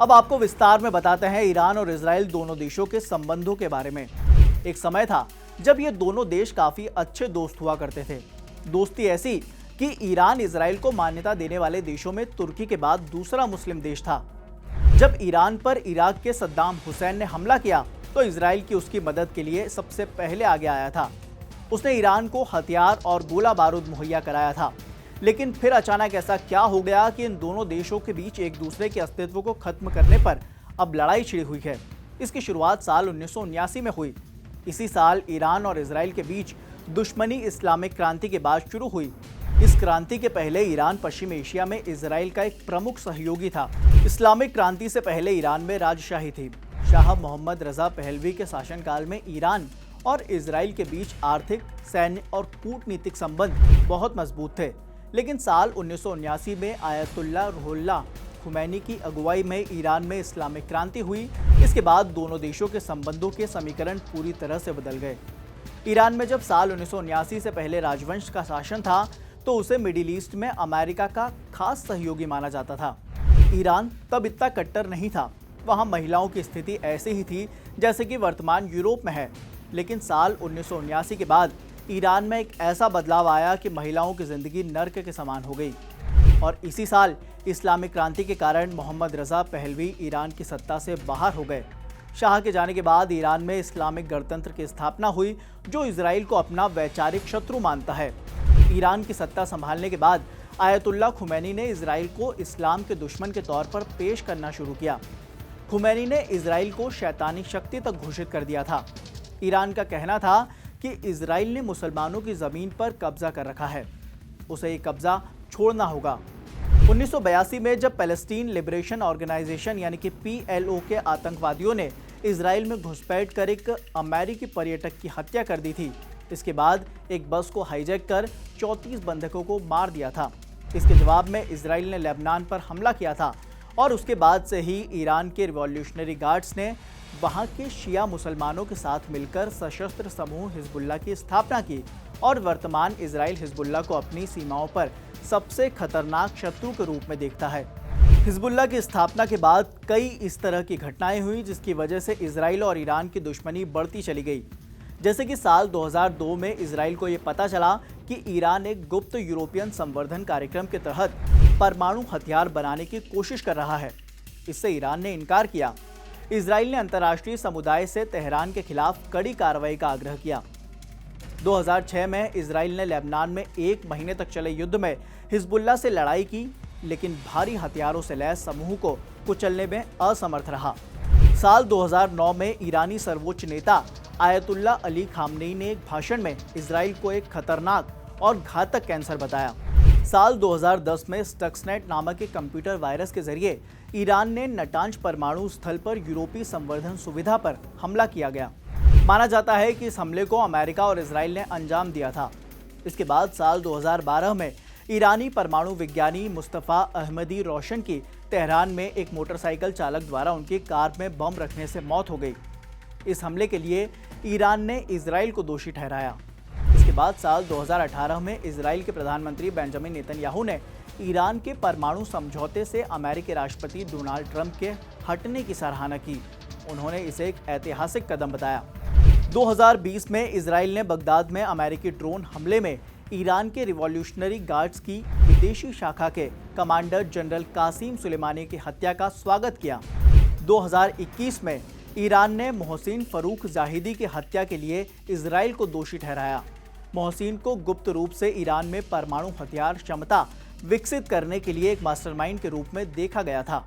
अब आपको विस्तार में बताते हैं ईरान और इजराइल दोनों देशों के संबंधों के बारे में। एक समय था जब ये दोनों देश काफी अच्छे दोस्त हुआ करते थे। दोस्ती ऐसी कि ईरान इजराइल को मान्यता देने वाले देशों में तुर्की के बाद दूसरा मुस्लिम देश था। जब ईरान पर इराक के सद्दाम हुसैन ने हमला किया तो इजराइल की उसकी मदद के लिए सबसे पहले आगे आया था। उसने ईरान को हथियार और गोला बारूद मुहैया कराया था। लेकिन फिर अचानक ऐसा क्या हो गया कि इन दोनों देशों के बीच एक दूसरे के अस्तित्व को खत्म करने पर अब लड़ाई छिड़ी हुई है। इसकी शुरुआत साल 1979 में हुई। इसी साल ईरान और इजराइल के बीच दुश्मनी इस्लामिक क्रांति के बाद शुरू हुई। इस क्रांति के पहले ईरान पश्चिम एशिया में इजराइल का एक प्रमुख सहयोगी था। इस्लामिक क्रांति से पहले ईरान में राजशाही थी। शाह मोहम्मद रजा पहलवी के शासनकाल में ईरान और इजराइल के बीच आर्थिक, सैन्य और कूटनीतिक संबंध बहुत मजबूत थे। लेकिन साल 1979 में आयतुल्लाह रुहुल्लाह खुमैनी की अगुवाई में ईरान में इस्लामिक क्रांति हुई। इसके बाद दोनों देशों के संबंधों के समीकरण पूरी तरह से बदल गए। ईरान में जब साल 1979 से पहले राजवंश का शासन था तो उसे मिडिल ईस्ट में अमेरिका का खास सहयोगी माना जाता था। ईरान तब इतना कट्टर नहीं था। वहां महिलाओं की स्थिति ऐसी ही थी जैसे कि वर्तमान यूरोप में है। लेकिन साल 1979 के बाद ईरान में एक ऐसा बदलाव आया कि महिलाओं की जिंदगी नर्क के समान हो गई। और इसी साल इस्लामिक क्रांति के कारण मोहम्मद रजा पहलवी ईरान की सत्ता से बाहर हो गए। शाह के जाने के बाद ईरान में इस्लामिक गणतंत्र की स्थापना हुई जो इजराइल को अपना वैचारिक शत्रु मानता है। ईरान की सत्ता संभालने के बाद आयतुल्लाह खुमैनी ने इजराइल को इस्लाम के दुश्मन के तौर पर पेश करना शुरू किया। खुमैनी ने इजराइल को शैतानी शक्ति तक घोषित कर दिया था। ईरान का कहना था कि इजराइल ने मुसलमानों की जमीन पर कब्जा कर रखा है, उसे ये कब्जा छोड़ना होगा। 1982 में जब पैलेस्टीन लिबरेशन ऑर्गेनाइजेशन यानी कि PLO के आतंकवादियों ने इजराइल में घुसपैठ कर एक अमेरिकी पर्यटक की हत्या कर दी थी। इसके बाद एक बस को हाईजैक कर 34 बंधकों को मार दिया था। इसके जवाब में इजराइल ने लेबनान पर हमला किया था और उसके बाद से ही ईरान के रिवॉल्यूशनरी गार्ड्स ने वहां के शिया मुसलमानों के साथ मिलकर सशस्त्र समूह हिजबुल्लाह की स्थापना की और वर्तमान इजराइल हिजबुल्लाह को अपनी सीमाओं पर सबसे खतरनाक शत्रु के रूप में देखता है। हिजबुल्लाह की स्थापना के बाद कई इस तरह की घटनाएं हुई जिसकी वजह से इजराइल और ईरान की दुश्मनी बढ़ती चली गई। जैसे कि साल 2002 में इजराइल को ये पता चला कि ईरान एक गुप्त यूरोपियन संवर्धन कार्यक्रम के तहत परमाणु हथियार बनाने की कोशिश कर रहा है। इससे ईरान ने इनकार किया। इजराइल ने अंतर्राष्ट्रीय समुदाय से तेहरान के खिलाफ कड़ी कार्रवाई का आग्रह किया। 2006 में इजराइल ने लेबनान में 1 महीने तक चले युद्ध में हिजबुल्लाह से लड़ाई की, लेकिन भारी हथियारों से लैस समूह को कुचलने में असमर्थ रहा। साल 2009 में ईरानी सर्वोच्च नेता आयतुल्लाह अली खामनेई ने एक भाषण में इजराइल को एक खतरनाक और घातक कैंसर बताया। साल 2010 में स्टक्सनेट नामक एक कंप्यूटर वायरस के जरिए ईरान ने नटांज परमाणु स्थल पर यूरोपीय संवर्धन सुविधा पर हमला किया गया। माना जाता है कि इस हमले को अमेरिका और इजराइल ने अंजाम दिया था। इसके बाद साल 2012 में ईरानी परमाणु विज्ञानी मुस्तफ़ा अहमदी रोशन की तेहरान में एक मोटरसाइकिल चालक द्वारा उनकी कार में बम रखने से मौत हो गई। इस हमले के लिए ईरान ने इजराइल को दोषी ठहराया। इसके बाद साल 2018 में इजराइल के प्रधानमंत्री बेंजामिन नेतन्याहू ने ईरान के परमाणु समझौते से अमेरिकी राष्ट्रपति डोनाल्ड ट्रंप के हटने की सराहना की। उन्होंने इसे एक ऐतिहासिक कदम बताया। 2020 में इजराइल ने बगदाद में अमेरिकी ड्रोन हमले में ईरान के रिवॉल्यूशनरी गार्ड्स की विदेशी शाखा के कमांडर जनरल कासिम सुलेमानी की हत्या का स्वागत किया। 2021 में ईरान ने मोहसिन फरूख जाहिदी की हत्या के लिए इजराइल को दोषी ठहराया। मोहसिन को गुप्त रूप से ईरान में परमाणु हथियार क्षमता विकसित करने के लिए एक मास्टरमाइंड के रूप में देखा गया था।